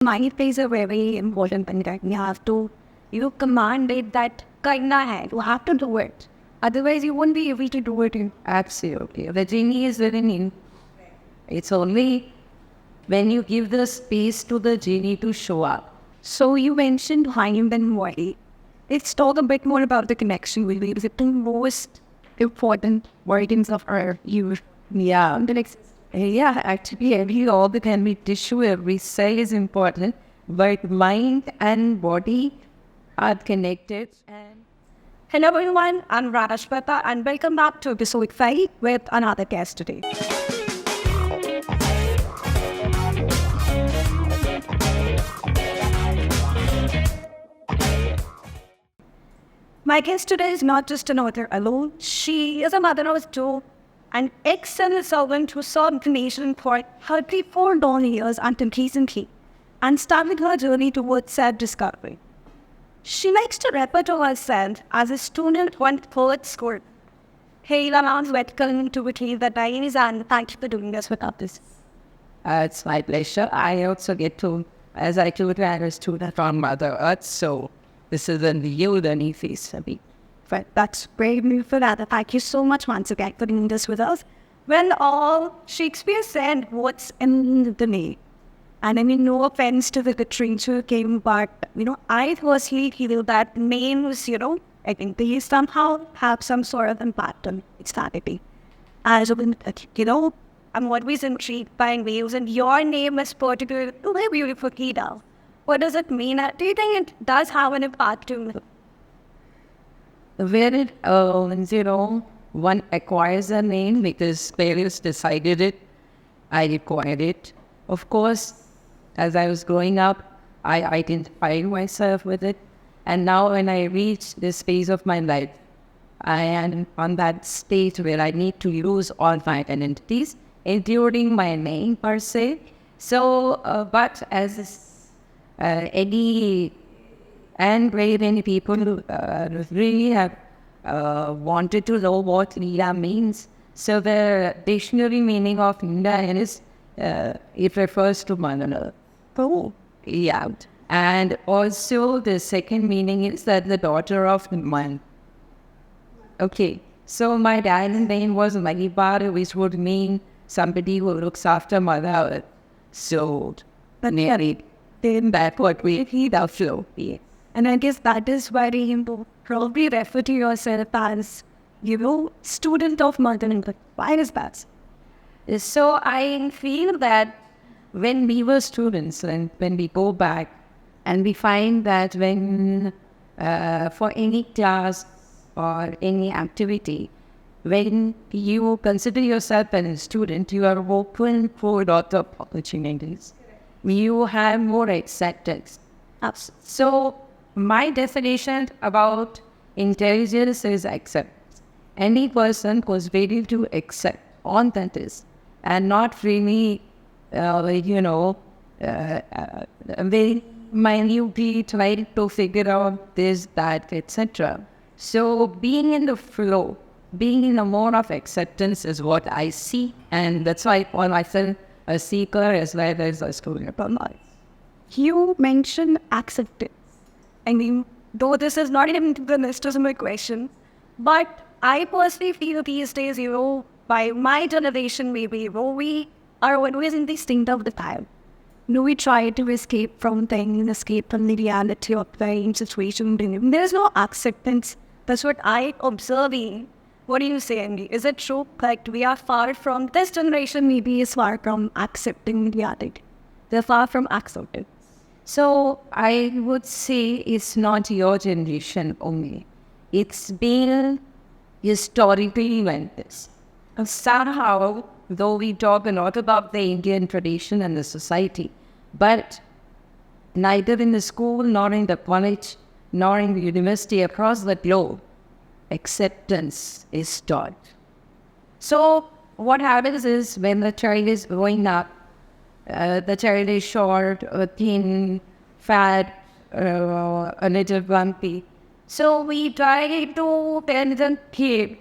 Mind plays a very important thing, right? You have to, command it that karna hai. You have to do it. Otherwise, you won't be able to do it. Absolutely. The genie is within you. It's only when you give the space to the genie to show up. So you mentioned mind and body. Let's talk a bit more about the connection with it. Is it the most important organs of our youth? Yeah. Yeah, actually, every organ, every tissue, every cell is important, but mind and body are connected. And Hello everyone, I'm Rajpata and welcome back to episode 5 with another guest today. My guest today is not just an author alone, she is a mother of two, an ex-civil servant who served the nation for 34 long years until recently, and started her journey towards self-discovery. She likes to refer to herself as a student one third school. Hey, Ila, welcome to Between the Lines and thank you for doing this with us. it's my pleasure. I also get to, as I told you, I'm a student from Mother Earth, so this is a new learning phase for me. But that's very beautiful, and thank you so much once again for doing this with us. When all Shakespeare said, what's in the name? And I mean, no offense to the literature who came, but, I personally feel that names, I think they somehow have some sort of impact on insanity. As I'm always intrigued by names, and your name is particularly very beautiful, Ida. What does it mean? Do you think it does have an impact to me? Where it, one acquires a name because parents decided it, I acquired it. Of course, as I was growing up, I identified myself with it. And now when I reach this phase of my life, I am on that stage where I need to use all my identities, including my name per se. So, but as any and very many people really have wanted to know what Ila means. So the dictionary meaning of Ila is it refers to mother. Oh. Yeah. And also the second meaning is that the daughter of man. Okay. So my dad's name was Manibar, which would mean somebody who looks after mother. So nearly then that what we heed our flow. Yeah. And I guess that is why you probably refer to yourself as, student of motherhood. Why is that? So I feel that when we were students and when we go back and we find that when for any class or any activity, when you consider yourself as a student, you are open for a lot of opportunities. You have more acceptance. So my definition about intelligence is acceptance. Any person who's ready to accept all that is and not really, very minutely trying to figure out this, that, etc. So being in the flow, being in a mode of acceptance is what I see, and that's why I call myself a seeker as well as a student of life. You mentioned acceptance. I mean, though this is not even the list of my questions, but I personally feel these days, by my generation maybe, we are always in the state of the time. We try to escape from things, escape from the reality of the situation. There's no acceptance. That's what I observing. What do you say, Andy? Is it true? Like we are far from, this generation maybe is far from accepting reality. They're far from accepting. So I would say it's not your generation only. It's been historically like this. Somehow, though we talk a lot about the Indian tradition and the society, but neither in the school, nor in the college, nor in the university across the globe, acceptance is taught. So what happens is when the child is growing up, the child is short, thin, fat, a little grumpy. So we try to tell the kid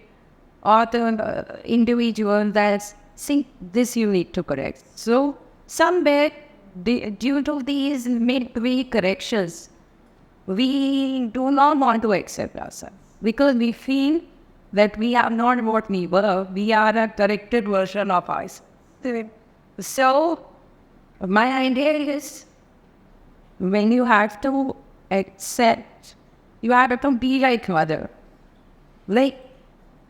or the individual that, see, this you need to correct. So somewhere due to these midway corrections, we do not want to accept ourselves because we feel that we are not what we were. We are a corrected version of ourselves. So, my idea is when you have to accept, you have to be like mother. Like,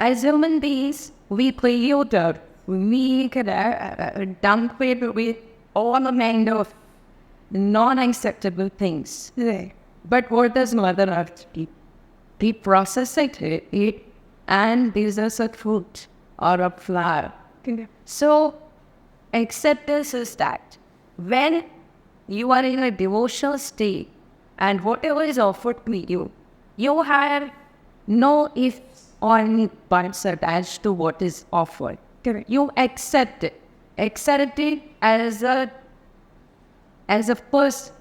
as human beings, we pollute earth. We can dump it with all kind of non-acceptable things. But what does Mother Earth do? We process it and gives us a fruit or a flower. So, acceptance is that when you are in a devotional state and whatever is offered to you, you have no ifs or buts attached to what is offered. You accept it. Accept it as a person.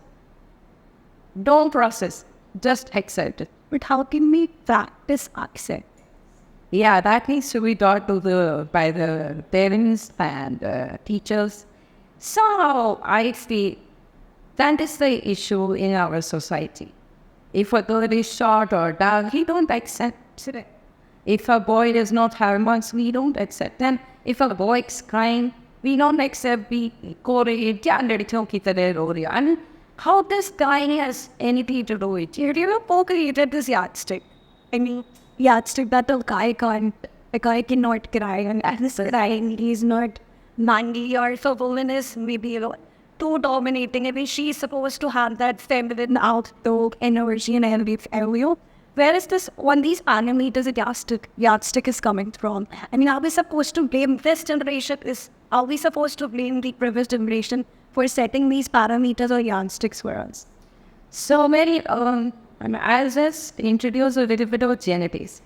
Don't process. Just accept it. But how can we practice accept? Yeah, that needs to be taught by the parents and teachers. So I feel that is the issue in our society. If a girl is short or dark, we don't accept it. If a boy does not have marks, we don't accept them. If a boy is crying, we don't accept. We correlate. And how this guy has anything to do with it? You know, created this yardstick. I mean, yardstick that a guy cannot cry, and at this crying, he's not manly, or if a woman is maybe, too dominating. I mean, she's supposed to have that feminine outlook, energy, and envy. Where is this, one these animators yardstick is coming from? I mean, are we supposed to blame this generation? Are we supposed to blame the previous generation for setting these parameters or yardsticks for us? So many, I'll just introduce a little bit of genetics.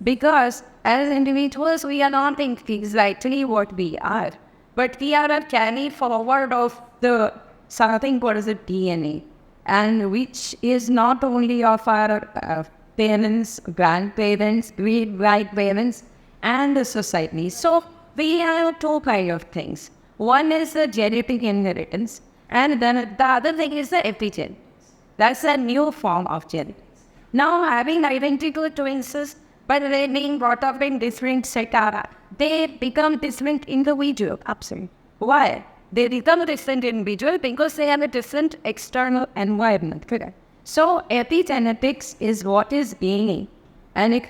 Because as individuals, we are not exactly what we are. But we are a carry forward of the something called as a DNA. And which is not only of our parents, grandparents, great-grandparents, and the society. So we have two kinds of things. One is the genetic inheritance, and then the other thing is the epigenetics. That's a new form of genetics. Now, having identical twins, but they being brought up in different setup, they become different individuals. Absolutely. Why? They become different individuals because they have a different external environment. Correct. So epigenetics is what is gaining. And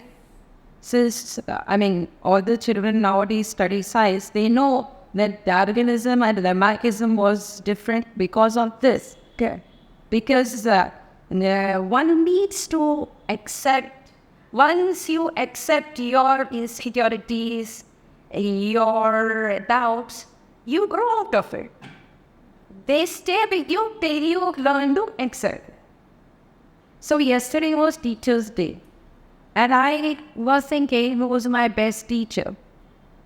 all the children nowadays study science, they know that Darwinism and Lamarckism was different because of this. Okay. Because one needs to accept, once you accept your insecurities, your doubts, you grow out of it. They stay with you till you learn to accept. So yesterday was Teacher's Day. And I was thinking who was my best teacher.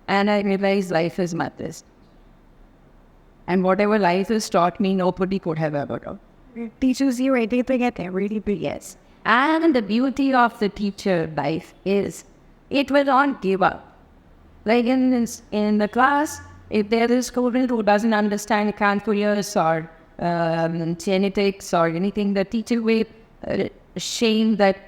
And I realized life is my best. And whatever life has taught me, nobody could have ever taught. It teaches you everything at every Yes. And the beauty of the teacher life is it will not give up. Like in the class, if there is a student who doesn't understand calculus or genetics or anything, the teacher will shame that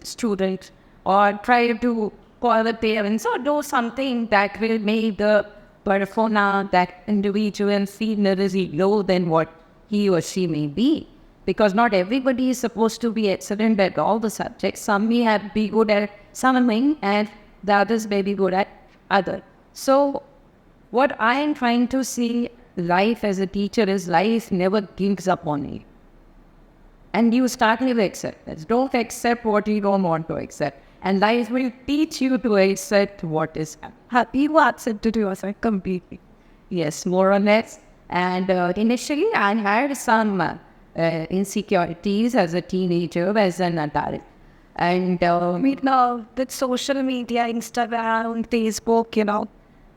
student or try to call the parents or do something that will make the persona, that individual, feel little low than what he or she may be. Because not everybody is supposed to be excellent at all the subjects. Some may be good at something and the others may be good at other. So what I am trying to see life as a teacher is life never gives up on you. And you start with acceptance. Don't accept what you don't want to accept. And life will teach you to accept what is happening. Happy you accepted yourself completely. Yes, more or less. And initially I had some insecurities as a teenager, as an adult. And Now with social media, Instagram, Facebook,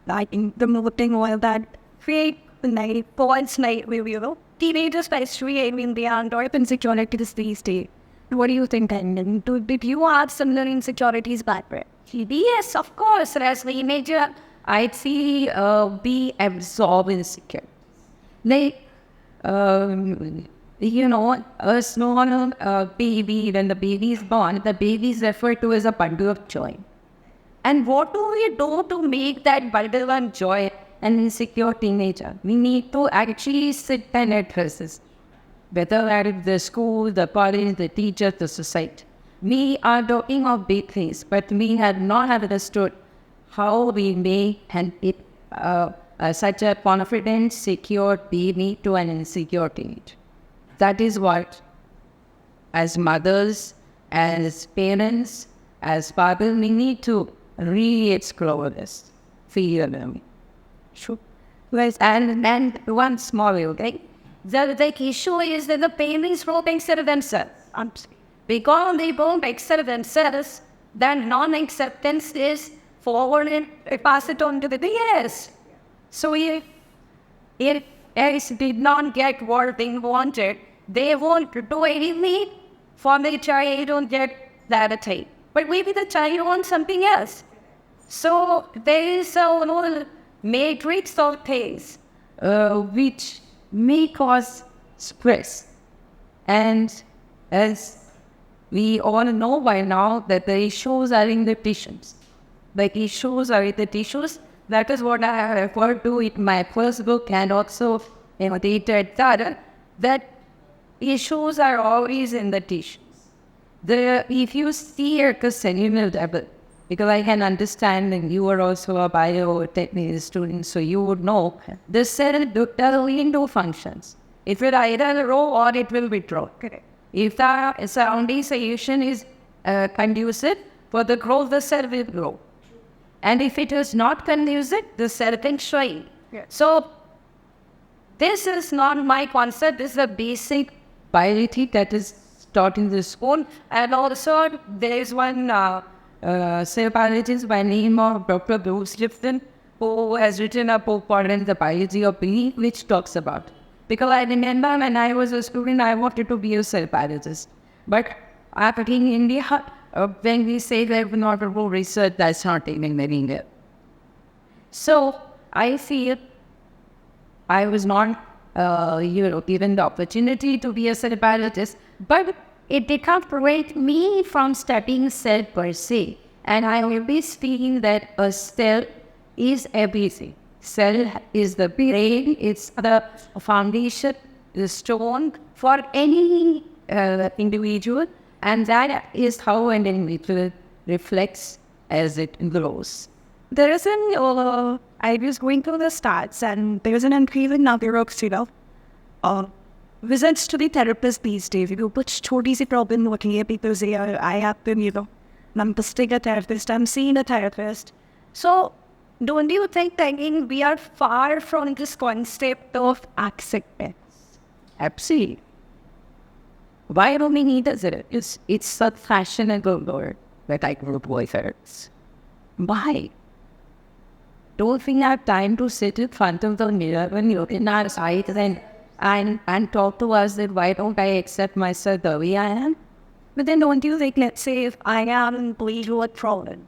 like promoting all that fake life, false life, teenagers especially, they are under insecurities these days. What do you think, Tandon? Did you have similar insecurities back then? yes, of course, as a teenager, I'd see be absorbed insecure. Like, a small baby, when the baby is born, the baby is referred to as a bundle of joy. And what do we do to make that bundle of joy an insecure teenager? We need to actually sit and address this. Whether at the school, the college, the teacher, the society. We are talking of big things, but we have not understood how we make such a confident, secure baby to an insecure teenager. That is what, as mothers, as parents, as fathers, we need to really explore this field. Sure. Yes, and one small thing. The issue is that the parents won't accept themselves. Because they won't accept themselves, then non-acceptance is forward and pass it on to the yes. So if X did not get what they wanted, they won't do anything for the child, don't get that thing. But maybe the child wants something else. So there is a whole matrix of things which may cause stress. And as we all know by now that the issues are in the tissues. The issues are in the tissues. That is what I have referred to in my first book and also dated that issues are always in the tissues. If you see at the cellular level, because I can understand that you are also a biotechnology student, so you would know the cell does only two functions. It will either grow or it will withdraw. Correct. If the surrounding solution is conducive for the growth, the cell will grow. And if it is not conducive, the cell can shrink. Yeah. So this is not my concept. This is a basic biology that is taught in the school. And also there is one cell biologist by name of Dr. Bruce Lipton, who has written a book called The Biology of Belief, which talks about it. Because I remember when I was a student, I wanted to be a cell biologist. But after in India, when we say that we're not going to do research, that's not even very good. So I feel I was not, given the opportunity to be a cell biologist, but it did not prevent me from studying cell per se. And I always feel that a cell is everything. Cell is the brain, it's the foundation, the stone for any individual, and that is how an individual reflects as it grows. There is I was going through the stats, and there is an increasing number of visits to the therapist these days. Which छोटी सी problem होती है, people say, I have been, I'm visiting a therapist, I'm seeing a therapist. So, don't you think that we are far from this concept of acceptance? Absolutely. Why do we need a therapist? It's a fashionable word that I grew up with. Why? Don't we have time to sit in front of the mirror and look in our eyes and talk to us that why don't I accept myself the way I am? But then don't you think, let's say if I am going through a problem,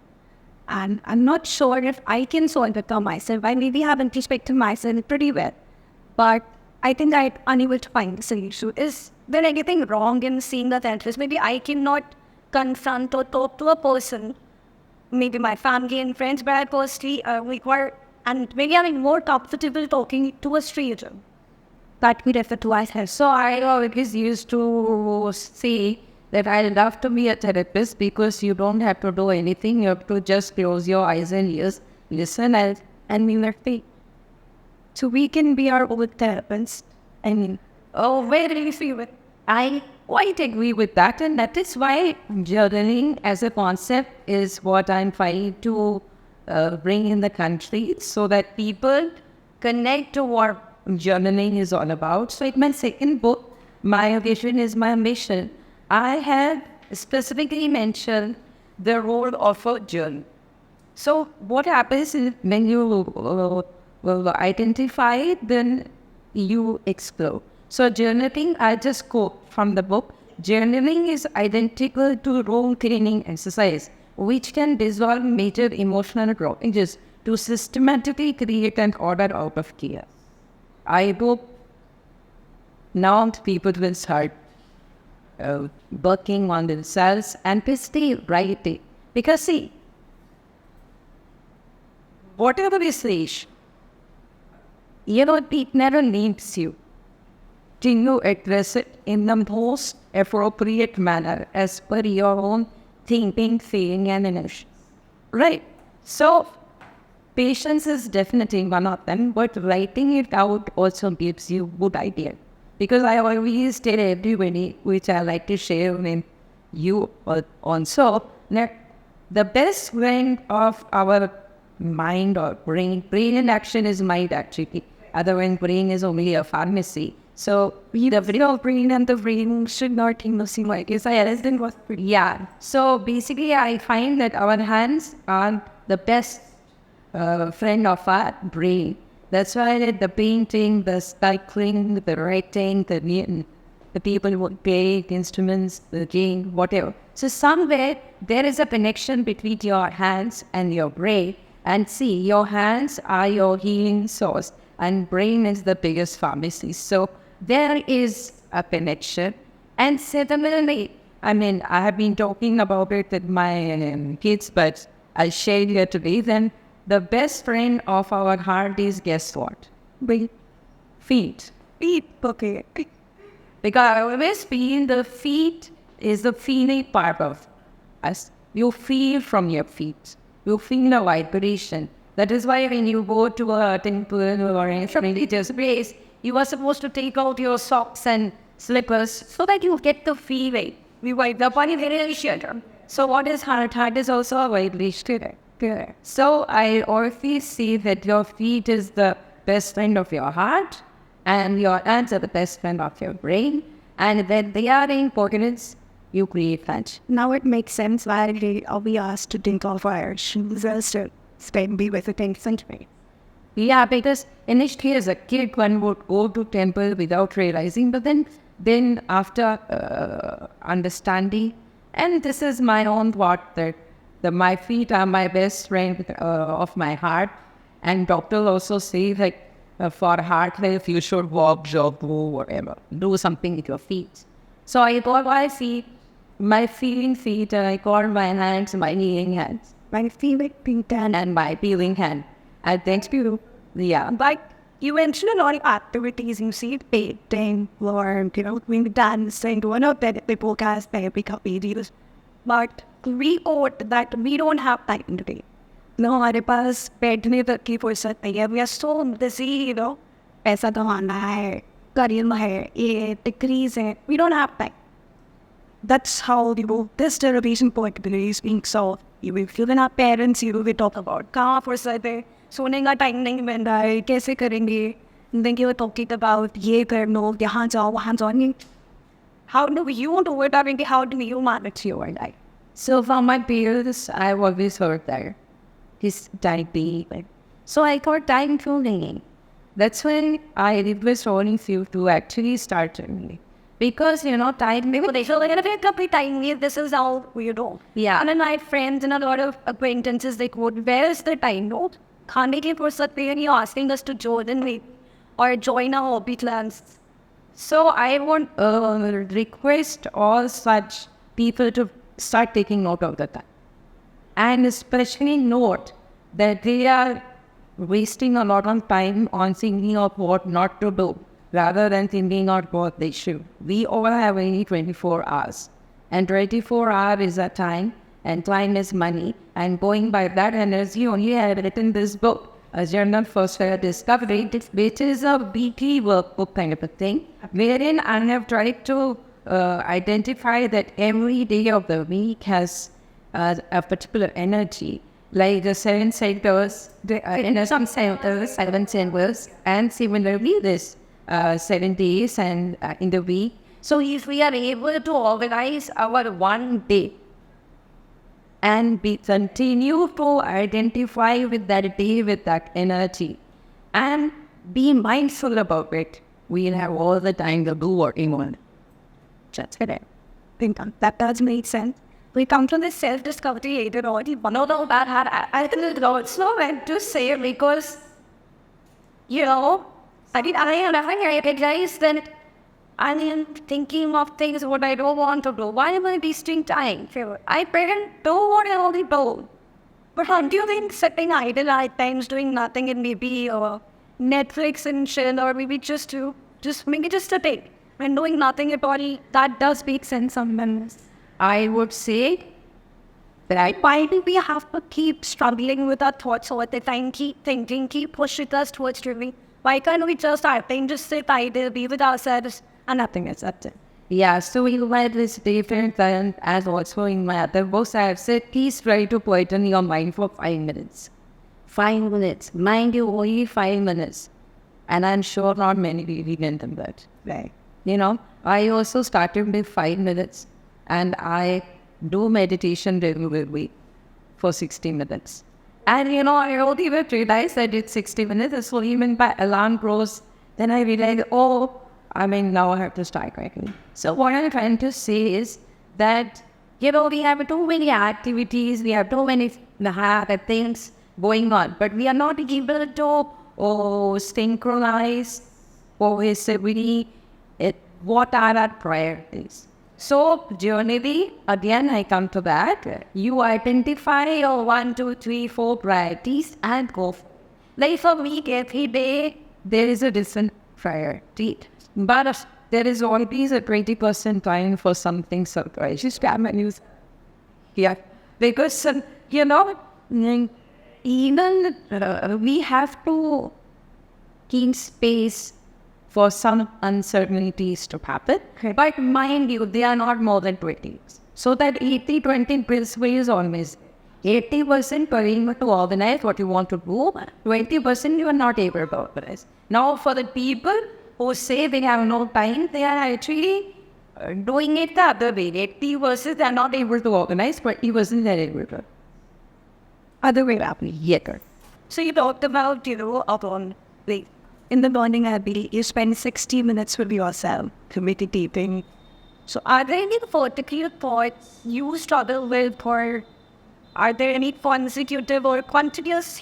and I'm not sure if I can solve it for myself. I maybe have introspected myself pretty well, but I think I'm unable to find the solution. Is there anything wrong in seeing the therapist? Maybe I cannot confront or talk to a person, maybe my family and friends, but I personally require, and maybe I'm more comfortable talking to a stranger. That we refer to as help. So I always used to say that I love to be a therapist because you don't have to do anything. You have to just close your eyes and ears, listen and be happy. So we can be our own therapists. Where do you feel it? I quite agree with that, and that is why journaling as a concept is what I'm trying to bring in the country, so that people connect to what journaling is all about. So in my second book, My Vision is My Mission, I have specifically mentioned the role of a journal. So what happens is when you identify it, then you explore. So journaling, I just quote from the book, journaling is identical to room cleaning exercise, which can dissolve major emotional blockages to systematically create an order out of chaos. I hope now people will start working on themselves and basically writing. Because see, whatever we say, it never needs you to you address it in the most appropriate manner as per your own thinking, feeling, and emotions. Right? So, patience is definitely one of them, but writing it out also gives you good idea. Because I always tell everybody, which I like to share with you also, that the best friend of our mind or brain in action is mind actually. Otherwise, brain is only a pharmacy. So the real brain and the brain should not seem like it's yeah. So basically, I find that our hands are the best friend of our brain. That's why the painting, the sculpting, the writing, the people who play instruments, the game, whatever. So somewhere there is a connection between your hands and your brain. And see, your hands are your healing source, and brain is the biggest pharmacy. So there is a connection. And similarly, I have been talking about it with my kids, but I'll share here today. Then the best friend of our heart is, guess what? Feet. Feet, okay. Because I always feel the feet is the feeling part of us. You feel from your feet. You feel a vibration. That is why when you go to a temple or a religious place, you are supposed to take out your socks and slippers so that you get the feeling. We wipe the body vibration. So what is heart? Heart is also a vibration. So I always say that your feet is the best friend of your heart, and your hands are the best friend of your brain. And when they are in coordinates, you create that. Now it makes sense why we asked to think of our shoes as to be with the 10th century. Yeah, because initially as a kid, one would go to temple without realizing, but then after understanding, and this is my own thought that my feet are my best friend of my heart. And doctors also say that for heart health, you should walk, jog, go, whatever. Do something with your feet. So I call my feet my feeling feet, and I call my hands my healing hands. My feeling feet And my feeling hand. And thanks to you. Yeah. But you mentioned a lot of activities. You see painting, or doing dancing, one of the podcast therapy videos. But we thought that we don't have time today. No, हमारे पास बैठने तक की फुर्सत नहीं है. We are so busy, पैसा कमाना है, career है, ये degrees है. We don't have time. That's how this derivation point is being solved. Even our parents, we talk about कहाँ फुर्सत है, सोने का टाइम नहीं मिल रहा है, कैसे करेंगे? Then you were talking about ये कर लो, यहाँ जाओ, वहाँ जाओ. How do you do it? I mean, how do you manage your life? So from my parents, I've always heard that his time being. So I got time feeling. That's when I request all of you to actually start journaling. Because, time... This is how we do. Yeah. And then I have friends and a lot of acquaintances, they quote, where is the time? No? Khane ki fursat pe you're asking us to join or join our hobby class. So I would request all such people to start taking note of the time. And especially note that they are wasting a lot of time on thinking of what not to do, rather than thinking of what they should. We all have only 24 hours. And 24 hours is a time, and time is money. And going by that energy, only I have written this book, A Journal for Self-Discovery, which is a weekly workbook kind of a thing, wherein I have tried to identify that every day of the week has a particular energy, like the 7 centers, some centers, 7 centers, and similarly this 7 days and in the week. So if we are able to organize our one day and we continue to identify with that day, with that energy, and be mindful about it, we'll have all the time to do what we want. That's correct. That does make sense. We come to this self-discovery later on. One of the bad I think also went to say because, I realized that I am thinking of things what I don't want to do. Why am I wasting time? I parent do what I already do. But aren't you think sitting idle at times doing nothing and maybe Netflix and chill, or maybe just maybe just sitting and doing nothing at all, that does make sense sometimes. I would say that Why do we have to keep struggling with our thoughts all the time, keep thinking, keep pushing us towards dreaming? Why can't we just just sit idle, be with ourselves, and nothing is up there? yeah, so you might this different than as also in my other books I have said, please try to quieten your mind for 5 minutes. 5 minutes. Mind you, only 5 minutes. And I'm sure not many people can do that. Right. You know, I also started with 5 minutes and I do meditation regularly for 60 minutes. And you know, I only realized I did 60 minutes. So even my alarm goes, then I realized, now I have to start writing. So what I'm trying to say is that, you know, we have too many activities, we have too many things going on, but we are not able to synchronize cohesively what are our priorities. So generally, again, I come to that. You identify your 1, 2, 3, 4 priorities and go. Like for me, every day, there is a different priority. But there is always a 20% time for something surprise. Just news. Yeah. Because, you know, even we have to keep space for some uncertainties to happen. Okay. But mind you, they are not more than 20. So that 80-20 principle is always 80% going to organize what you want to do, 20% you are not able to organize. Now for the people who say they have no time, they are actually doing it the other way. 80% they are not able to organize, 20% they are able to. Other way around. Yeah. So you talked about, in the morning, you spend 60 minutes with yourself, meditating. So are there any particular thoughts you struggle with, or are there any consecutive or continuous,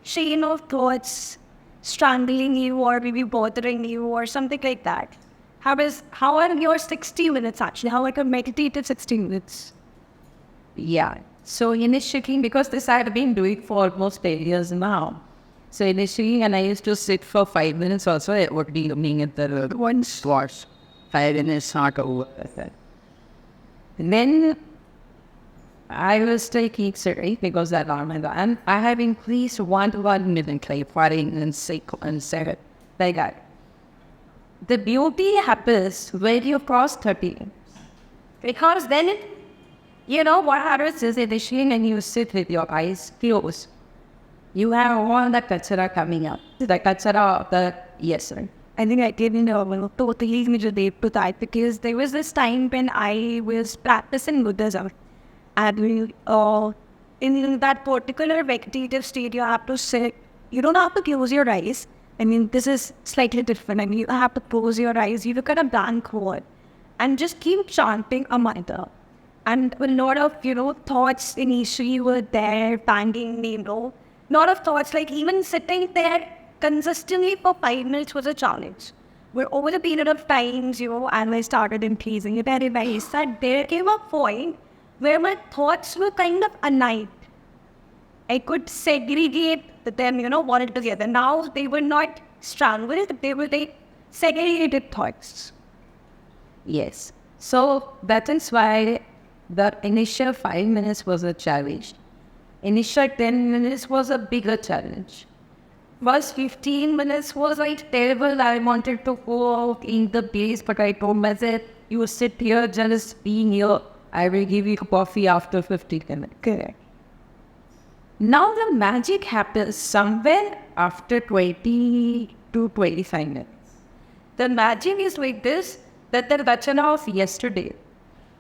chain of thoughts strangling you or maybe bothering you or something like that? How are your 60 minutes actually? How like a meditative 60 minutes? Yeah. So initially, because this I have been doing for almost 10 years now. So initially, and I used to sit for 5 minutes also, I would be looking at the Once. watch. 5 minutes, not over. And then I will still keep sitting because that alarm went on. And I have increased 1 to 1 minute, like 5 and 6 and 7, like that. The beauty happens when you cross 30. Because then, you know, what happens is initially when you sit with your eyes closed, you have all the kachara coming up. The kachara of the yesterday. I think I didn't totally relate to that because there was this time when I was practicing Buddhism. And in that particular vegetative state, you have to sit. You don't have to close your eyes. I mean, this is slightly different. I mean, you have to close your eyes. You look at a blank wall and just keep chanting a mantra. And a lot of, thoughts initially were there, banging, lot of thoughts, like even sitting there consistently for 5 minutes was a challenge. Where over the period of times, and I started increasing it, I realized that there came a point where my thoughts were kind of aligned. I could segregate them, one together. Now they were not strangled, they were like segregated thoughts. Yes. So that is why the initial 5 minutes was a challenge. Initial 10 minutes was a bigger challenge. First 15 minutes was like terrible. I wanted to go out in the place, but I told myself, you sit here, just being here. I will give you coffee after 15 minutes. Correct. Now the magic happens somewhere after 20 to 25 minutes. The magic is like this, that the rachana of yesterday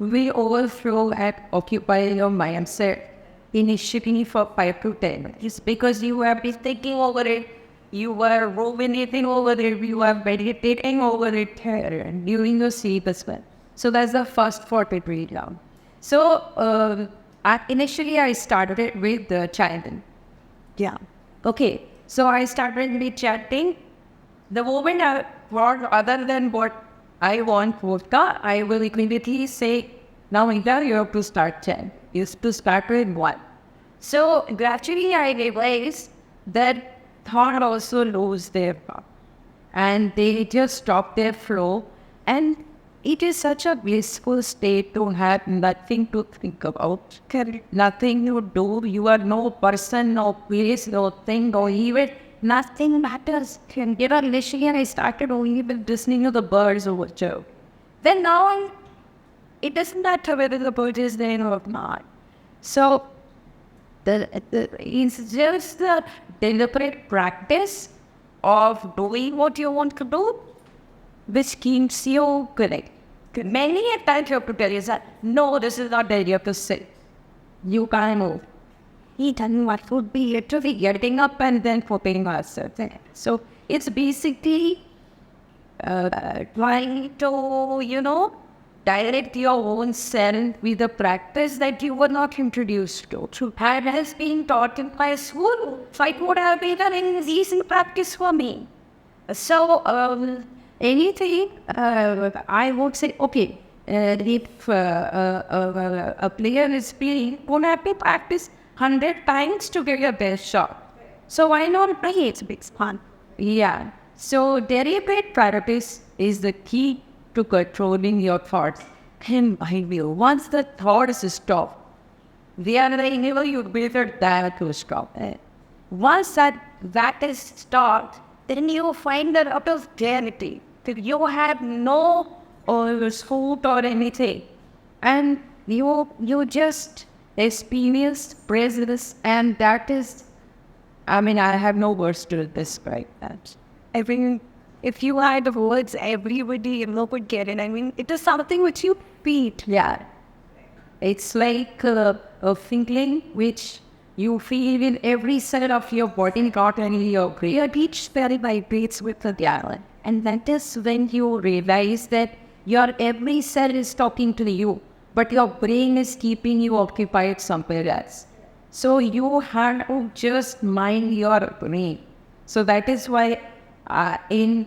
will overflow and occupy your mindset initially for 5 to 10 minutes because you have been thinking over it, you were ruminating over it, you are meditating over it during your sleep as well. So that's the first 43 down. So initially I started it with the chanting. Yeah. Okay, so I started with chanting. The moment I want other than what I want vodka, I will immediately say, now Ida, you have to start 10. You have to start with 1. So gradually I realized that thought also lose their power. And they just stop their flow. And it is such a blissful state to have nothing to think about. Correct. Nothing to do. You are no person, no place, no thing, no event. Nothing matters. You know, initially I started only with listening to the birds over Joe. Then now it doesn't matter whether the bird is there or not. So it's just the deliberate practice of doing what you want to do, which keeps you correct. Many a times you have to tell yourself, no, this is not there, you have to sit. You can't move. And what would be literally getting up and then putting yourself there. So it's basically trying to, direct your own self with a practice that you were not introduced to. And has been taught in my school. So it would have been an easy practice for me. So anything, I would say, okay, if a player is playing, won't have to practice 100 times to get your best shot. So why not play? It's big fun. Yeah. So deliberate practice is the key to controlling your thoughts. And I will, once the thoughts stop, they are enable you better than to stop. Once that is stopped, then you find a lot of clarity. That you have no scoot or anything. And you just experience presence, and that is, I have no words to describe that. If you had the words, everybody would get it. It is something which you feel. Yeah. It's like a feeling which you feel in every cell of your body, not only your brain. Each cell vibrates with the other. And that is when you realize that your every cell is talking to you, but your brain is keeping you occupied somewhere else. So you have to just mind your brain. So that is why in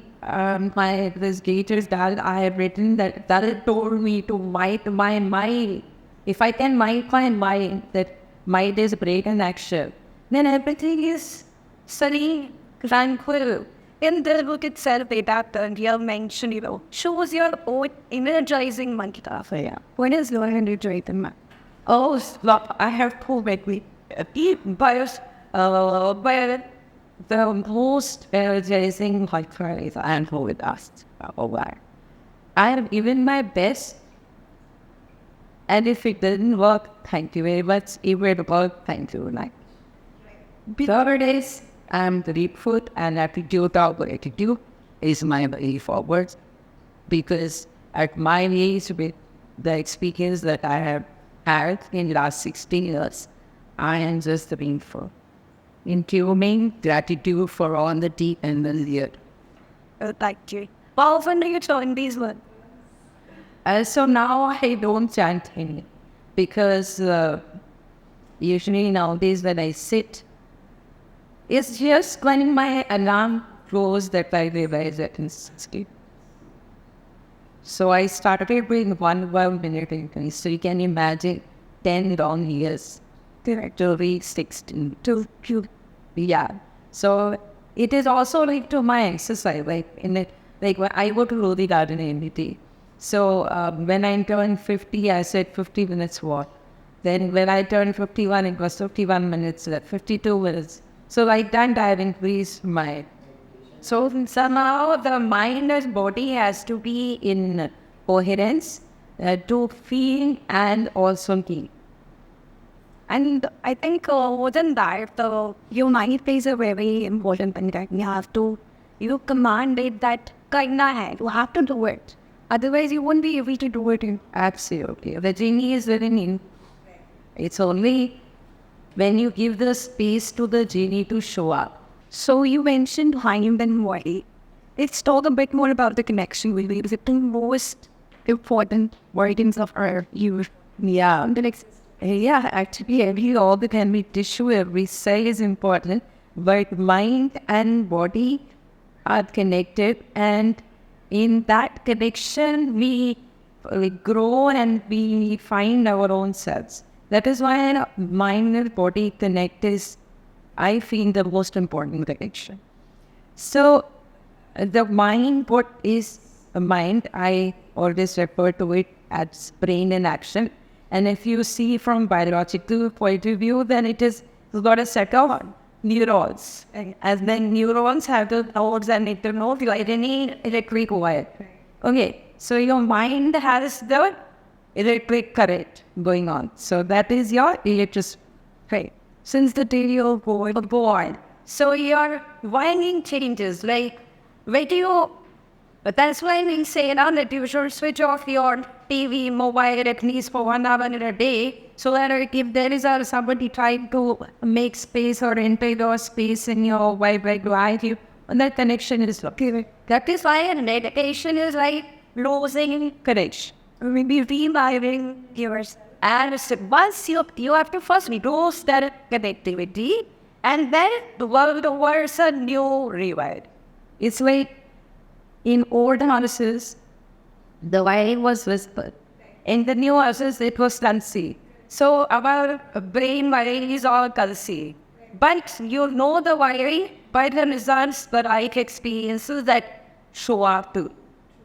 this gators that I have written, that told me to mind my mind. If I can mind my mind, that mind is break and action, then everything is serene, tranquil. In the book itself, you mentioned, choose your own energizing mantra. Yeah. What is your energizing mantra? Oh, stop. I have proven me. By the most energizing mantra is and who with us. I have given my best, and if it didn't work, thank you very much. If it worked, thank you. Third is, I'm grateful, and attitude of gratitude is my way forward, because at my age, with the experience that I have had in the last 16 years, I am just grateful. Including gratitude for all the deep and the weird. Thank you. How often do you chant these words? So now I don't chant any, because usually nowadays when I sit, it's just when my alarm goes that I realize that it's sleep. So I started with 1 minute increase. So you can imagine 10 long years to reach 16. Yeah. So it is also to my exercise. When I go to Rodi Garden every day. So when I turned 50, I said 50 minutes walk. Then when I turned 51, it was 51 minutes, 52 minutes. So like that, I have increased my. So somehow the mind and body has to be in coherence to feel and also keep. And I think more than that, your mind plays a very important thing. You have to, command it that karna hai. You have to do it. Otherwise, you won't be able to do it. Absolutely. The genie is within you. It's only when you give the space to the genie to show up. So you mentioned mind and body. Let's talk a bit more about the connection with it. Is it the most important organs of our youth? Yeah. Yeah, actually, every organ can be tissue, every cell is important, but mind and body are connected, and in that connection, we grow and we find our own selves. That is why mind and body connect is, I feel, the most important connection. So the mind, what is a mind? I always refer to it as brain in action. And if you see from biological point of view, then it's got a set of neurons. And then neurons have the nodes and internodes like any electric wire. Okay, so your mind has the electric current going on. So that is your electricity. Right. Since the day you're born. So your wiring changes. Like, when you, but that's why we say now that you should switch off your TV, mobile at least for 1 hour in a day. So that if there is somebody trying to make space or enter your space in your Wi-Fi drive, and that connection is okay. That is why meditation is like losing courage. Maybe rewiring yours. And once you have to first lose that connectivity, and then the world towards a new rewire. It's like in old houses, the wiring was whispered. In the new houses, it was concealed. So our brain wiring is all concealed. But you know the wiring by the results, the life experiences that show up to.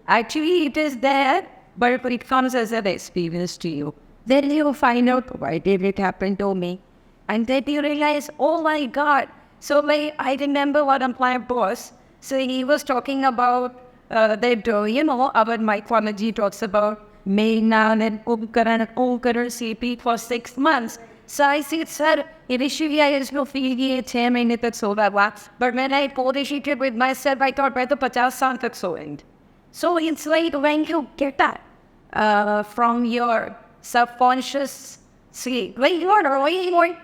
Actually, it is there, but it comes as an experience to you. Then you find out, why did it happen to me? And then you realize, oh my God. So I remember one of my boss, so he was talking about that, our mythology talks about Mena and Omkaran CP for 6 months. So I said, sir, initially I used to feel it 6 months tak so that, but when I co-initiated with myself, I thought, by the 50 saal tak so end. So it's like when you get that from your subconscious sleep, when you are really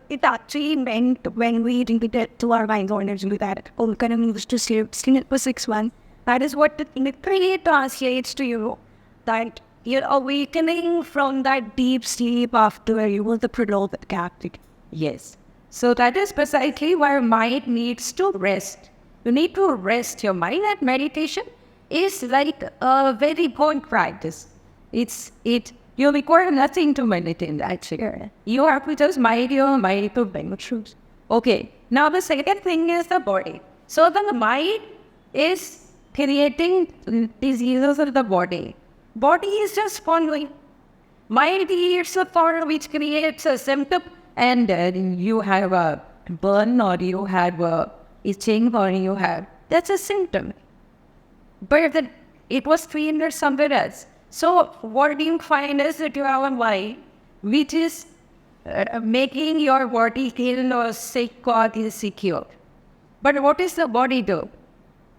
it actually meant when we did it to our minds or energy that Omkaran used to sleep for 6 months. That is what it literally translates to you, that you're awakening from that deep sleep after you were the prolonged captive. Yes. So that is precisely why mind needs to rest. You need to rest your mind, and meditation is like a very good practice. You require nothing to meditate actually. You have to just mind your mind to bring truth. Okay. Now the second thing is the body. So the mind is creating diseases of the body. Body is just following. Mind is a part which creates a symptom, and you have a burn or you have a itching or you have, that's a symptom. But it was trained somewhere else. So what do you find is that you have a mind which is making your body feel or sick or insecure. But what is the body do?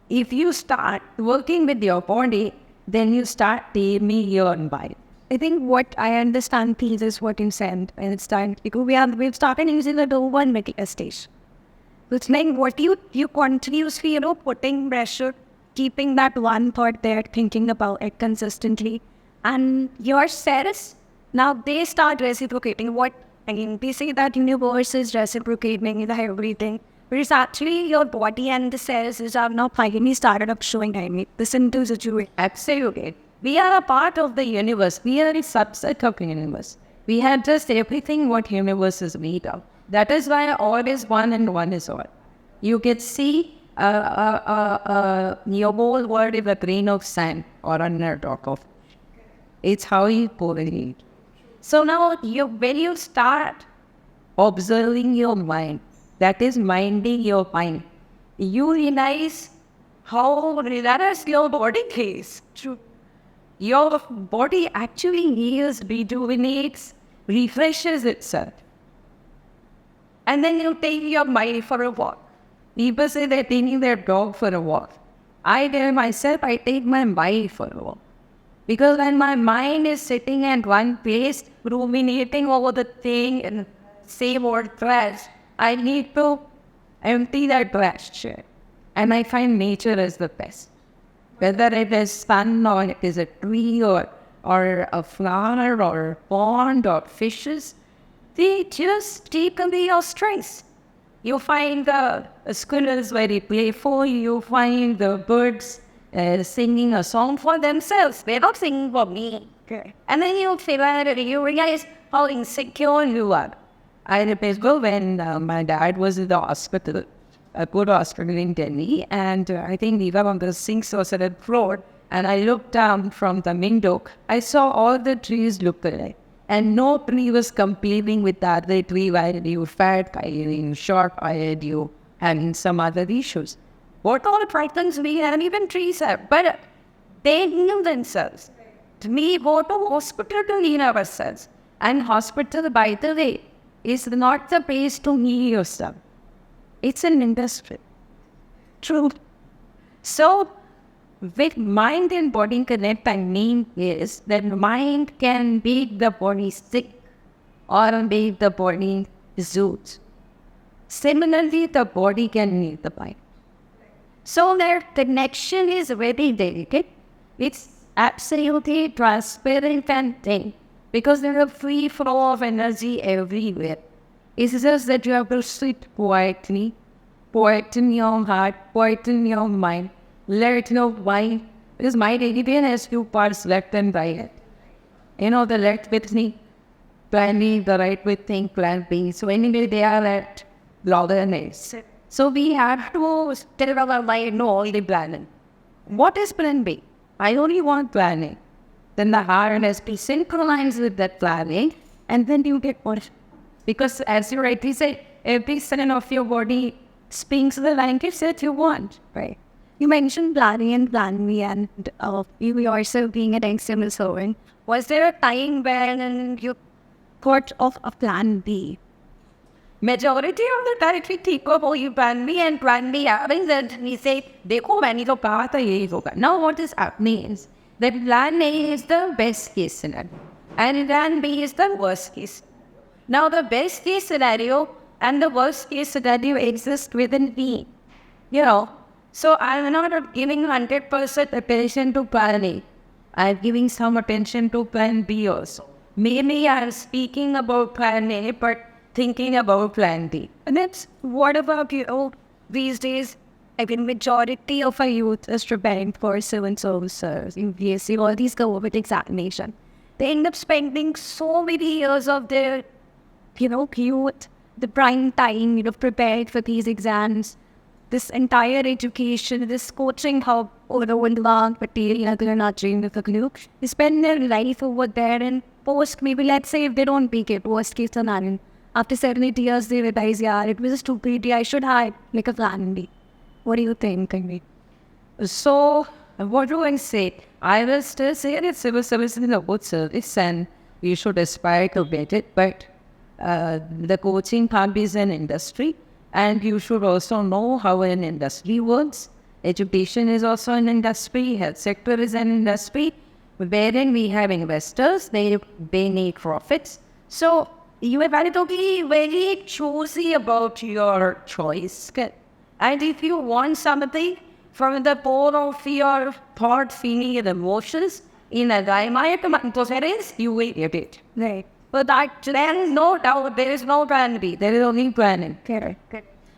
If you start working with your body, then you start taming your mind. I think what I understand, please, is what you said. And it's time because we've started using the one manifestation. It's like what you continuously, putting pressure, keeping that one thought there, thinking about it consistently. And your cells, now they start reciprocating. They say that universe is reciprocating the everything. But it's actually your body and the cells which have now finally started up showing the symptoms that you absolutely. We are a part of the universe. We are a subset of the universe. We have just everything what universe is made of. That is why all is one and one is all. You can see your whole world is a grain of sand or a drop of. It's how you correlate. So now when you start observing your mind, that is minding your mind, you realize how relaxed your body is. True. Your body actually heals, rejuvenates, refreshes itself. And then you take your mind for a walk. People say they're taking their dog for a walk. I tell myself, I take my mind for a walk. Because when my mind is sitting at one place, ruminating over the thing and same old trash, I need to empty that trash. And I find nature is the best. Whether it is sun or it is a tree or a flower or a pond or fishes, they just take away your stress. You find the squirrels very playful, you find the birds singing a song for themselves. They're not singing for me. Okay. And then you feel like you realize how insecure you are. I remember when my dad was in the hospital, a good hospital in Delhi, and I think Ila Singh was at the floor, and I looked down from the window. I saw all the trees look alike, and no tree was complaining with the other tree while you fat, you short, you having some other issues. What all problems we have, even trees have, but they heal themselves. We go to hospital to heal ourselves. And hospital, by the way, is not the place to heal yourself. It's an industry. True. So, with mind and body connect, I mean is that mind can make the body sick or make the body zoot. Similarly, the body can heal the mind. So their connection is very delicate. It's absolutely transparent and thin because there is a free flow of energy everywhere. It's just that you have to sit quietly, quieten your heart, quieten your mind, let your mind, because mind anyway has two parts, left and right. You know, the left with me, plan B, the right with think, plan B. So anyway, they are at loggerheads. So we have to tell our mind, no, only planning. What is plan B? I only want planning. Then the heart has to be synchronized with that planning, and then you get what? Because as you rightly said, every cell of your body speaks the language that you want, right? You mentioned planning and plan B, and you yourself being an external servant. Was there a time when you thought of a plan B? Majority of the time we think of you plan B and plan B happens and we say, देखो मैंने तो कहा था यही होगा. Now what is happening is that plan A is the best case scenario and plan B is the worst case. Now the best case scenario and the worst case scenario exist within me. You know, so I'm not giving 100% attention to plan A. I'm giving some attention to plan B also. Maybe I'm speaking about plan A, but thinking about plan B. And that's what about these days? I mean, majority of our youth is preparing for civil services, UPSC, all these government examination. They end up spending so many years of their, youth, the prime time, prepared for these exams. This entire education, this coaching hub over the world, material, they're not trained with a clue. They spend their life over there and post, maybe let's say if they don't make it, worst case scenario. After 7-8 years, they realize, yeah, it was a stupid idea. I should have like a plan B. What do you think, Kanvi? So, what do I say? I will still say that civil service is a good service and we should aspire to get it. But the coaching hub is an industry and you should also know how an industry works. Education is also an industry. Health sector is an industry. Wherein we have investors, they need profits. So, you have to be very choosy about your choice. And if you want something from the core of your thought, feeling, and emotions in alignment with it, you will get it. Right. But there is no doubt, there is no plan B. There is only planning. Correct.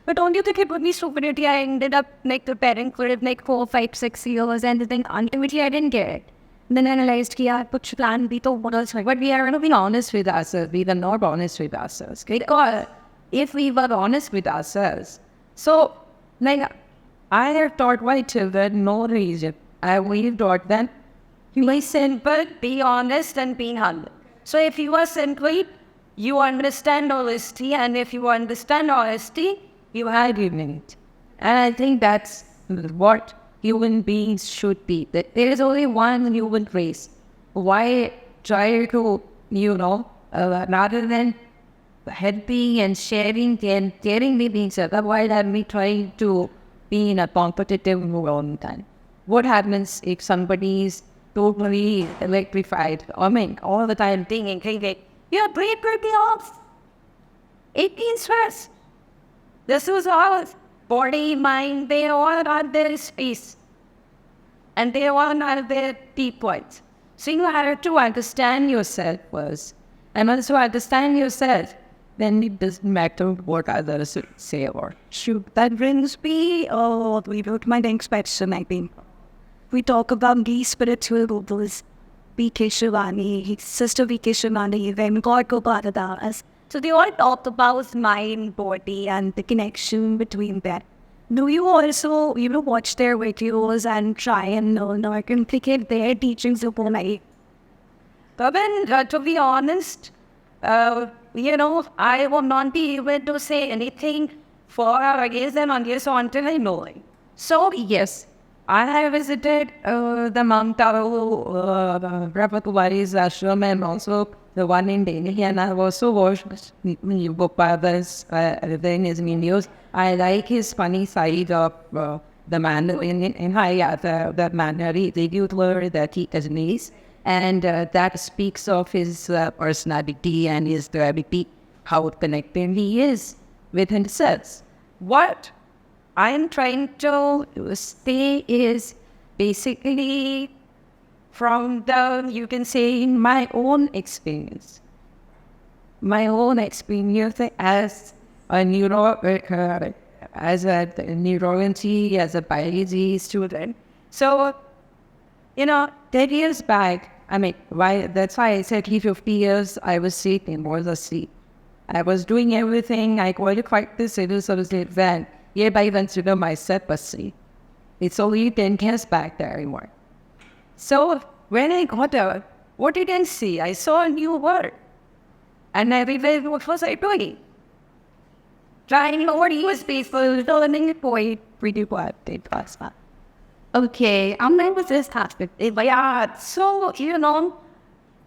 But don't you think it would be stupidity? I ended up preparing for it 4, 5, 6 years and then ultimately I didn't get it. Then I realized, yeah, put plan B to what else? But we are going to be honest with ourselves. We were not honest with ourselves. Because if we were honest with ourselves, so I have taught my children no reason. We taught them be simple, be honest, and be humble. So if you are simple, you understand honesty, and if you understand honesty, you have dignity. And I think that's what human beings should be. That there is only one human race. Why try to, rather than helping and sharing and caring with each other, why are we trying to be in a competitive world then? What happens if somebody is totally electrified? I mean, all the time thinking, you're pretty off. It means first. This is our body, mind, they all are their space. And they all have their key points. So you have to understand yourself first. And once you understand yourself, then it doesn't matter what others say or shoot. That brings me to my next question, I think. we talk about these spiritual rulers, B.K. Shivani, Sister B.K. Shivani, then God Gopaladas. So they all talk about mind, body, and the connection between them. Do you also, watch their videos and try and learn or implicate their teachings upon life? But then, to be honest, I will not be able to say anything for or against them until I know it. So, yes, I have visited the Mount Brahmakumari's ashram and also the one in Delhi, and I have also watched Gopal's his videos. I like his funny side of the manner the manner he word that he conveys, and that speaks of his personality and his gravity, how connected he is with himself. What I'm trying to say is basically from you can say, my own experience as a neurology, as a biology student. So, 10 years back, that's why I said 50 years, I was sleeping, was asleep. I was doing everything. I qualified the civil service exam. Yet I consider myself asleep. It's only 10 years back there anymore. So when I got out, what did I see? I saw a new world. And I realized, what was I doing? Trying what he was peaceful, learning poetry, pretty what it was. Okay, I'm not with this happened. Yeah, so,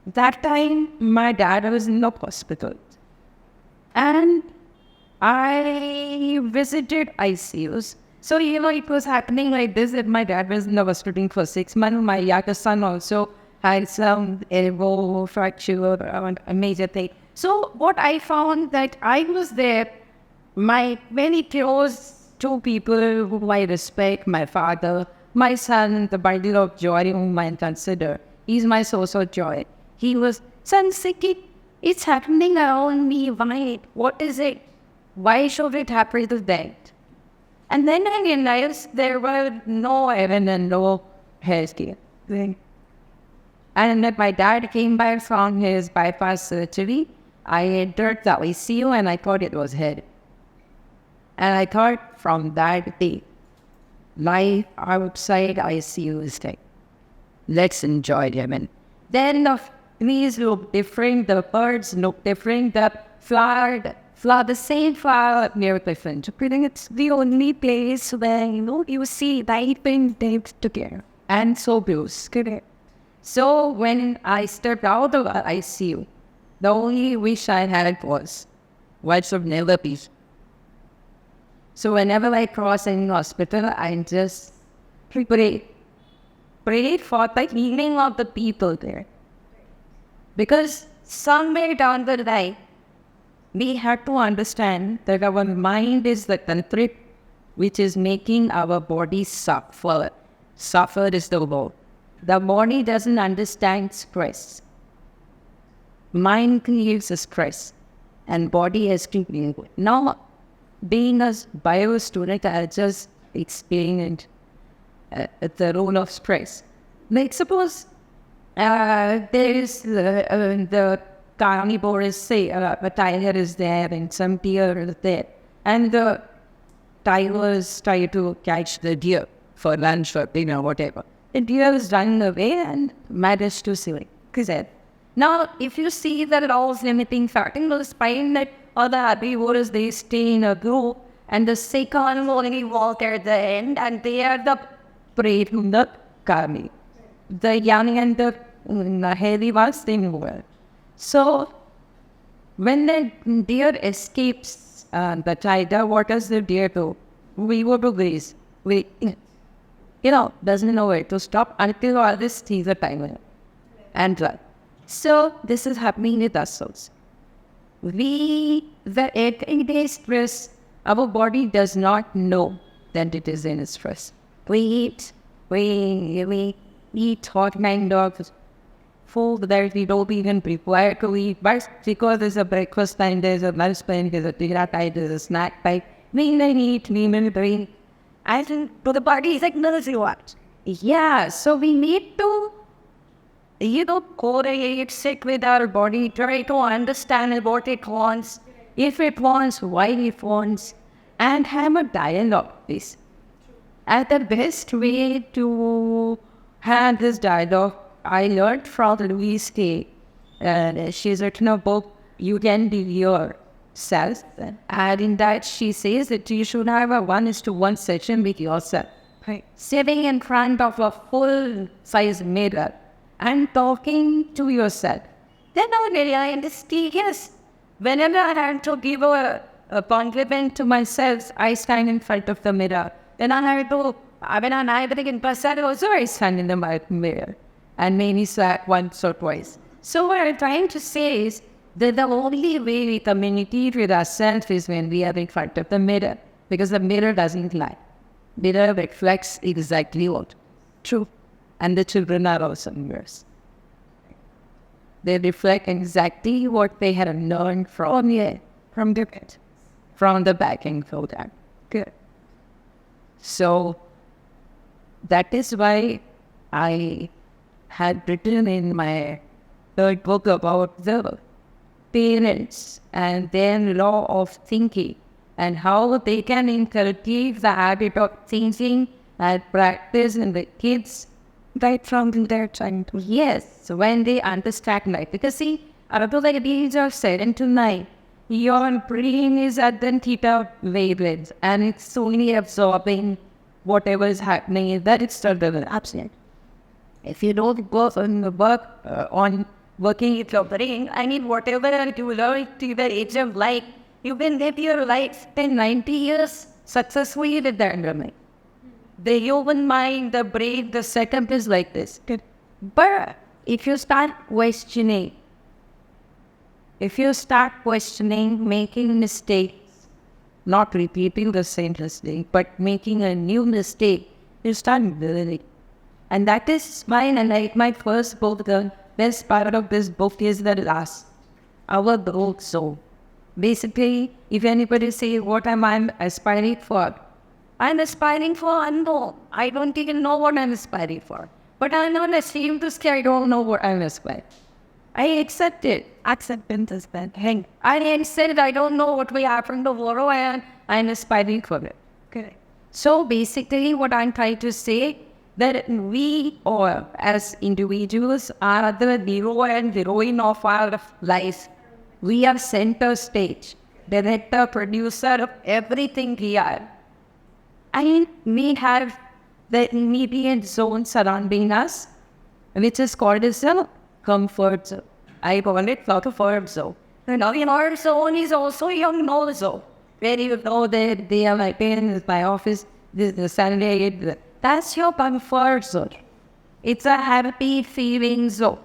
that time my dad was in the hospital. And I visited ICUs. So, it was happening like this, that my dad was in the hospital for 6 months. My younger son also had some elbow fracture, a major thing. So, what I found that I was there, my very close two people whom I respect, my father, my son, the bundle of joy whom I consider. He's my source of joy. He was, son, it's happening around me. Why? What is it? Why should it happen to that? And then I realized there were no heaven and no healthcare. And when my dad came back from his bypass surgery, I entered the ICU and I thought it was head. And I thought from that day, life outside ICU is like, let's enjoy them. And then the trees look different, the birds look different, the the same flower near different. I think it's the only place where, you see life and death together. And so blues. So when I stepped out of ICU, the only wish I had was, what should never be. So whenever I cross any hospital, I just pray for the healing of the people there. Because somewhere down the line, we have to understand that our mind is the culprit which is making our body suffer. Suffer is the word. The body doesn't understand stress. Mind creates stress and body has to deal with. Now, being a bio student, I just experienced the role of stress. Like suppose there is the carnivores say a tiger is there and some deer is there, and the tigers try to catch the deer for lunch or dinner, whatever. The deer is running away and managed to see it. Now, if you see the laws limiting factor, you'll find that other herbivores, they stay in a group, and the sick animal only walk at the end, and they are the prey to the carnivore. The young and the heavy ones, they move. So, when the deer escapes the tiger, what does the deer do? We go to graze. Doesn't know where to stop until all this sees a tiger and run. So, this is happening with ourselves. The everyday stress, our body does not know that it is in stress. We eat hot kind of food that we don't even prepare to eat, but because there's a breakfast time, there's a lunch time, there's a dinner time, there's a snack time, we may eat, we may drink. I think to the body is like, no, you what? Yeah, so we need to, correlate, sit with our body, try to understand what it wants, if it wants, why it wants, and have a dialogue, please. And the best way to have this dialogue, I learned from Louise Kay. She's written a book, You Can Be Yourself. And in that, she says that you should have a 1:1 session with yourself. Right. Sitting in front of a full-size mirror and talking to yourself. Then I realized, yes, whenever I have to give a compliment to myself, I stand in front of the mirror. Then I have to, when I'm either in person also, I stand in the mirror and maybe slap once or twice. So what I'm trying to say is that the only way we communicate with ourselves is when we are in front of the mirror, because the mirror doesn't lie. Mirror reflects exactly what? True. And the children are also mirrors. They reflect exactly what they have learned from the pit, from the backing program. Good. So that is why I had written in my third book about the parents and their law of thinking and how they can inculcate the habit of thinking and practice in the kids right from their childhood. Yes, when they understand life. Because see, up to the age of 7 to 9, your brain is at the theta wavelength and it's only absorbing whatever is happening in that it's absolute. If you don't go on work on working with your brain, I mean whatever you learn to the age of life, you can live your life in 90 years successfully with the environment. The human mind, the brain, the setup is like this. Good. But if you start questioning, making mistakes, not repeating the same mistake, but making a new mistake, you start learning. And that is mine, and like my first book, the best part of this book is the last, our growth zone. Basically, if anybody says, what am I aspiring for? I'm aspiring for unknown. I don't even know what I'm aspiring for. But I'm not ashamed to say I don't know what I'm aspiring. I accept it. Acceptance is bad. I said I don't know what will happen tomorrow and I'm aspiring for it. Correct. So basically what I'm trying to say, that we all as individuals are the hero and heroine of our life. We are center stage, director, producer of everything we are. And we have the immediate zone surrounding us, which is called as a comfort zone. I call it comfort zone. And our zone is also your know zone, where you know that they are my parents, my office, this is Saturday. That's your comfort zone. It's a happy feeling zone.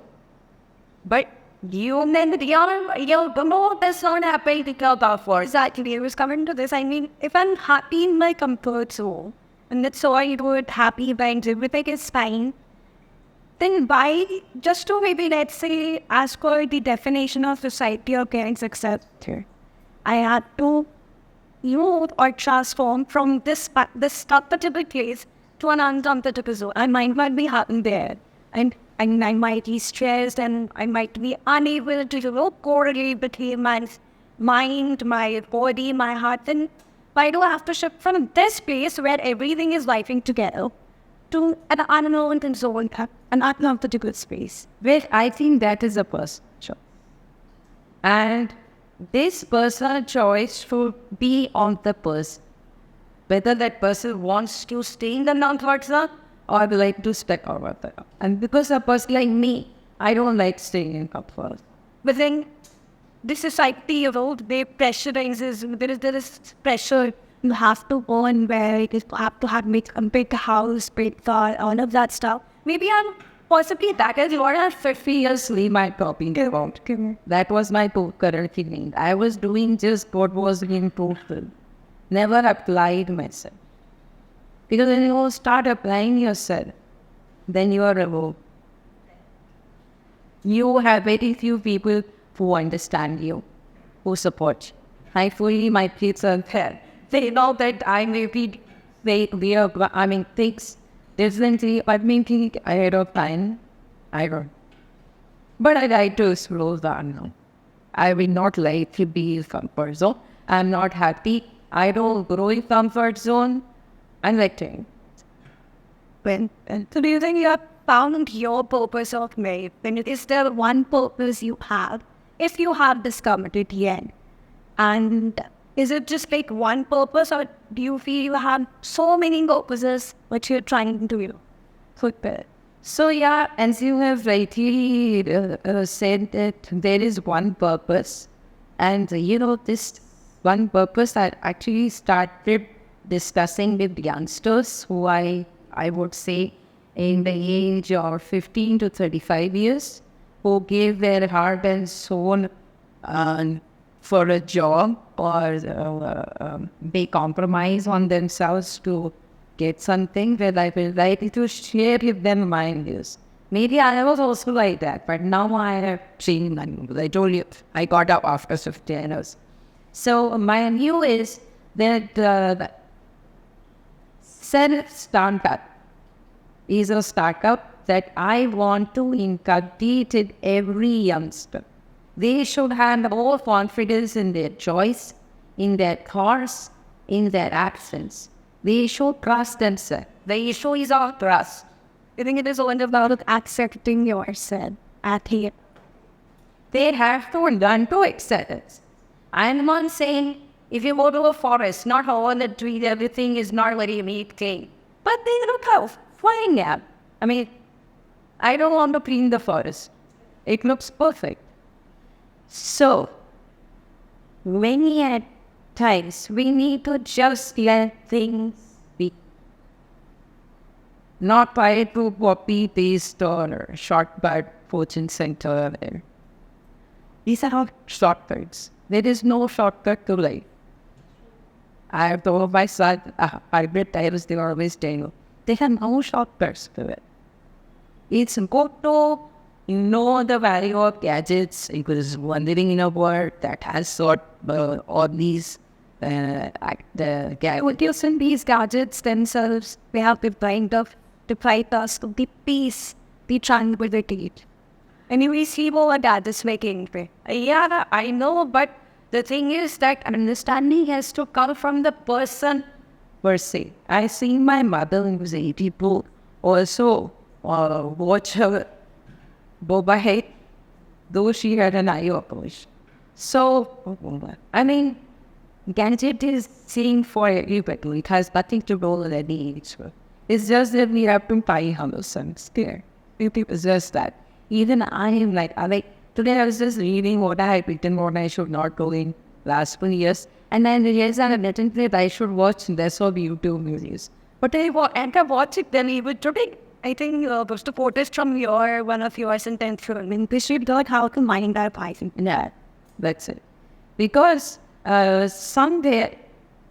But you then you know that's not happy to go for. Exactly. I was coming to this. I mean, if I'm happy in my comfort zone, and that's so I do it happy by everything is fine, then why, just to maybe let's say, as per the definition of society or getting success here, I had to move or transform from this comfortable place to an uncomfortable zone. My mind might be happy there. And I might be stressed and I might be unable to correlate between my mind, my body, my heart. Then why do I have to shift from this place where everything is vibing together to an unknown zone, an uncomfortable space? Well, I think that is a personal choice. And this personal choice should be on the person. Whether that person wants to stay in the comfort zone or like to step out of it. And because a person like me, I don't like staying in comfort. But then the society, they pressurizes, there is pressure. You have to go and wear it, you have to make a big house, big car, all of that stuff. Maybe possibly that is what I'm 50 years my talking about. That was my current feeling. I was doing just what was being told. Never applied myself. Because when you start applying yourself, then you are removed. You have very few people who understand you, who support you. Thankfully, my kids are there. They know that I may be things Definitely, I mean, ahead of time, I don't. But I like to slow down now. I will not like to be in comfort zone. I'm not happy. I don't grow in comfort zone. I'm letting. So do you think you have found your purpose of life? And is there one purpose you have, if you have discovered it yet? And is it just like one purpose, or do you feel you have so many purposes which you're trying to fulfill? So yeah, as you have rightly said that there is one purpose, and this one purpose I actually started discussing with youngsters who I would say in the age of 15 to 35 years, who gave their heart and soul for a job, or they compromise on themselves to get something, that I will like to share with them my views. Maybe I was also like that, but now I have changed my views. I told you, I got up after 15 years. So my view is that self-startup is a startup that I want to inculcate in every youngster. They should have more confidence in their choice, in their thoughts, in their actions. They should trust themselves. The issue is of trust. I think it is all about accepting yourself at here. They have to learn to accept it. I'm not saying if you go to a forest, not all the trees, everything is not very neat clean. But they look how fine now. I mean, I don't want to clean the forest. It looks perfect. So, many at times we need to just let things be. Not try to copy, paste, or shortcut coaching center. These are not shortcuts. There is no shortcut to life. I have told my son, hybrid tires, they always tell you, they have no shortcuts to it. It's good to know the value of gadgets, because wandering in a world that has sort all these the gadgets, and these gadgets themselves, they have deprived us of the peace, the tranquility. And you see what that is making. Yeah, I know, but the thing is that understanding has to come from the person per se. I see my mother, who was 82, also watch her boba head, though she had an eye operation. So, I mean, gadget is seen for everybody. It has nothing to do with any age. It's just that we have to buy hummus and scare. It's just that. Even I am like, today I was just reading what I had written, what I should not do in last 2 years. And I realized that I should watch less of YouTube videos. But I watch it then even today. I think was the quote from one of your sentences. I mean, we should learn how to mind our Python. Yeah, that's it. Because someday,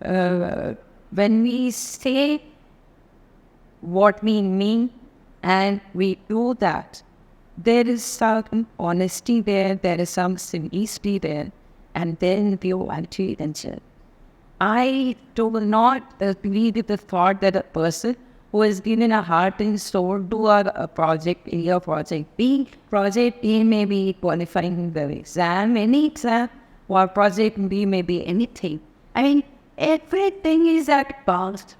when we say what we mean and we do that, there is some honesty there, there is some simplicity there, and then we want to attention. I do not agree with the thought that a person who has given a heart and soul to a project A or project B, project A may be qualifying the exam, any exam, or project B may be anything. I mean, everything is at past.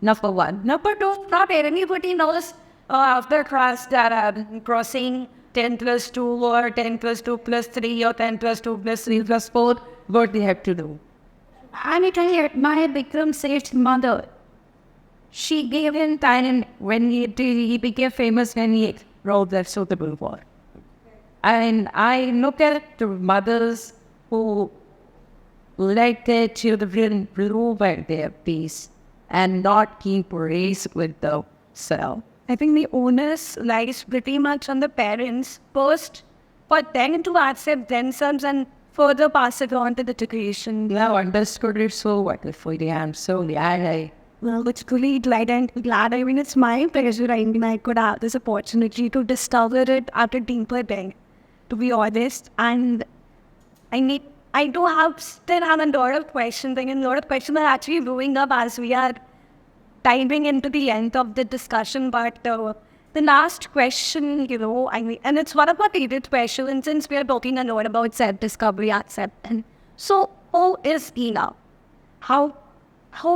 Number one. Number two, not anybody knows after class that crossing 10 plus 2 or 10 plus 2 plus 3 or 10 plus 2 plus 3 plus 4, what they have to do. And I admire Vikram Seth's mother. She gave him time when he became famous when he wrote that suitable word. And I look at the mothers who let their children prove at their peace and not keep race with the self. I think the onus lies pretty much on the parents first, for them to accept themselves and further pass it on to the generation. Now understood it so wonderfully. I'm so glad it's really glad. I mean, it's my pleasure. I mean, I could have this opportunity to discover it at a deeper depth, to be honest. And I still have a lot of questions. I mean, a lot of questions are actually blowing up as we are diving into the end of the discussion, but the last question, and it's one of my favorite questions since we are talking a lot about self-discovery, acceptance. So, who is Ila? How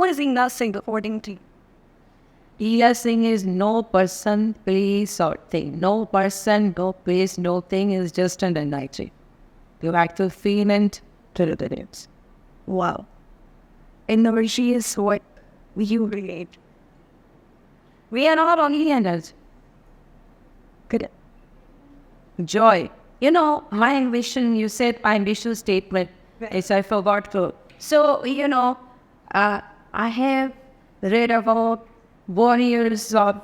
is Ila Singh according to you? Ila Singh is no person, place, or thing. No person, no place, no thing is just an energy. You have to feel it to it. Wow. Energy is what you relate. We are not only energy. Good. Joy. My ambition, you said my ambition statement. Yes, I forgot to. So, I have read about warriors of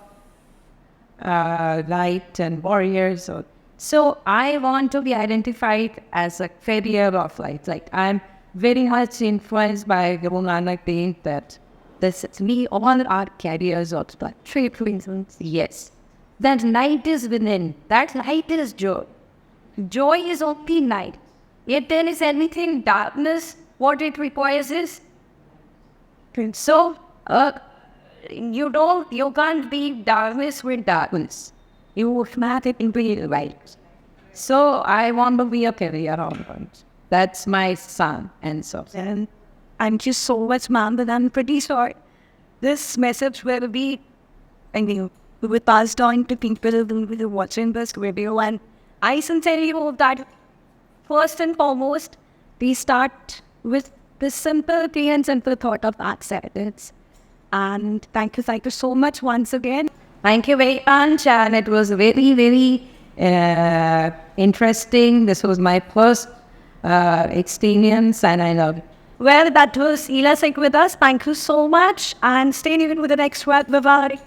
light and warriors. So I want to be identified as a carrier of light. Like I'm very much influenced by Guru Nanak being that we all are carriers of light. Three reasons. Yes. That light is within. That light is joy. Joy is only light. If there is anything darkness, what it requires is. So, you can't be darkness with darkness. You have it in be light. So, I want to be a carrier of light. That's my son and so. And thank you so much, ma'am. But I'm pretty sure this message will be, passed on to people who will be watching this video. And I sincerely hope that first and foremost, we start with this simple, clear and simple thought of acceptance. And thank you so much once again. Thank you very much. And it was very, very interesting. This was my first experience and I love it. Well, that was Ila Singh with us. Thank you so much. And stay tuned with the next one. Bye-bye.